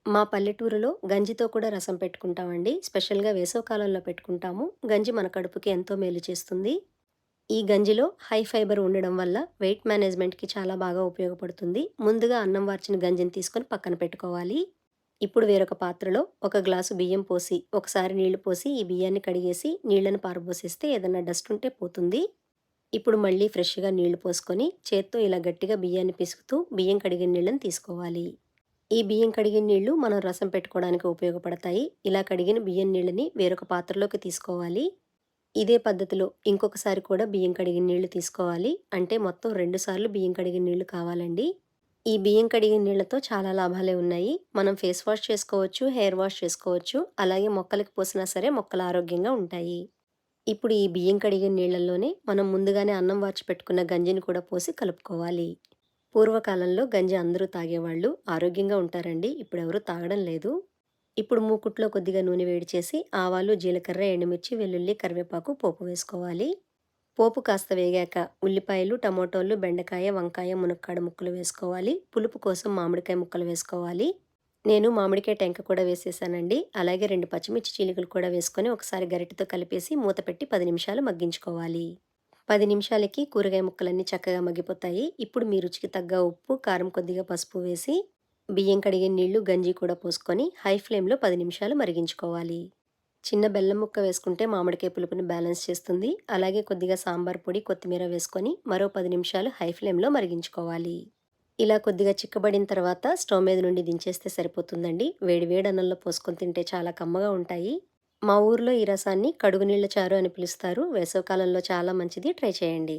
మా పల్లెటూరులో గంజితో కూడా రసం పెట్టుకుంటామండి. స్పెషల్‌గా వేసవికాలంలో పెట్టుకుంటాము. గంజి మన కడుపుకి ఎంతో మేలు చేస్తుంది. ఈ గంజిలో హై ఫైబర్ ఉండడం వల్ల వెయిట్ మేనేజ్‌మెంట్‌కి చాలా బాగా ఉపయోగపడుతుంది. ముందుగా అన్నం వార్చిన గంజిని తీసుకొని పక్కన పెట్టుకోవాలి. ఇప్పుడు వేరొక పాత్రలో ఒక గ్లాసు బియ్యం పోసి, ఒకసారి నీళ్లు పోసి ఈ బియ్యాన్ని కడిగేసి నీళ్లను పారబోసేస్తే ఏదన్నా డస్ట్ ఉంటే పోతుంది. ఇప్పుడు మళ్ళీ ఫ్రెష్‌గా నీళ్లు పోసుకొని చేత్తో ఇలా గట్టిగా బియ్యాన్ని పిసుకుతూ బియ్యం కడిగిన నీళ్ళని తీసుకోవాలి. ఈ బియ్యం కడిగిన నీళ్లు మనం రసం పెట్టుకోవడానికి ఉపయోగపడతాయి. ఇలా కడిగిన బియ్యం నీళ్ళని వేరొక పాత్రలోకి తీసుకోవాలి. ఇదే పద్ధతిలో ఇంకొకసారి కూడా బియ్యం కడిగిన నీళ్లు తీసుకోవాలి. అంటే మొత్తం 2 సార్లు బియ్యం కడిగిన నీళ్లు కావాలండి. ఈ బియ్యం కడిగిన నీళ్లతో చాలా లాభాలే ఉన్నాయి. మనం ఫేస్ వాష్ చేసుకోవచ్చు, హెయిర్ వాష్ చేసుకోవచ్చు. అలాగే మొక్కలకి పోసినా సరే మొక్కలు ఆరోగ్యంగా ఉంటాయి. ఇప్పుడు ఈ బియ్యం కడిగిన నీళ్ళల్లోనే మనం ముందుగానే అన్నం వార్చి పెట్టుకున్న గంజిని కూడా పోసి కలుపుకోవాలి. పూర్వకాలంలో గంజి అందరూ తాగేవాళ్ళు. ఆరోగ్యంగా ఉంటారండి. ఇప్పుడెవరు తాగడం లేదు. ఇప్పుడు మూకుట్లో కొద్దిగా నూనె వేడి చేసి ఆవాలు, జీలకర్ర, ఎండుమిర్చి, వెల్లుల్లి, కరివేపాకు పోపు వేసుకోవాలి. పోపు కాస్త వేగాక ఉల్లిపాయలు, టమోటోలు, బెండకాయ, వంకాయ, మునక్కాడ ముక్కలు వేసుకోవాలి. పులుపు కోసం మామిడికాయ ముక్కలు వేసుకోవాలి. నేను మామిడికాయ టెంక కూడా వేసేసానండి. అలాగే 2 పచ్చిమిర్చి చీలికలు కూడా వేసుకొని ఒకసారి గరిటెతో కలిపేసి మూత పెట్టి 10 నిమిషాలు మగ్గించుకోవాలి. 10 నిమిషాలకి కూరగాయ ముక్కలన్నీ చక్కగా మగ్గిపోతాయి. ఇప్పుడు మీ రుచికి తగ్గ ఉప్పు, కారం, కొద్దిగా పసుపు వేసి బియ్యం కడిగిన నీళ్లు, గంజి కూడా పోసుకొని హై ఫ్లేమ్‌లో 10 నిమిషాలు మరిగించుకోవాలి. చిన్న బెల్లం ముక్క వేసుకుంటే మామిడికాయ పులుపుని బ్యాలెన్స్ చేస్తుంది. అలాగే కొద్దిగా సాంబార్ పొడి, కొత్తిమీర వేసుకొని మరో 10 నిమిషాలు హై ఫ్లేమ్‌లో మరిగించుకోవాలి. ఇలా కొద్దిగా చిక్కబడిన తర్వాత స్టవ్ మీద నుండి దించేస్తే సరిపోతుందండి. వేడి వేడి అన్నంలో పోసుకొని తింటే చాలా కమ్మగా ఉంటాయి. మా ఊర్లో ఈ రసాన్ని కడుగు నీళ్ల చారు అని పిలుస్తారు. వేసవికాలంలో చాలా మంచిది. ట్రై చేయండి.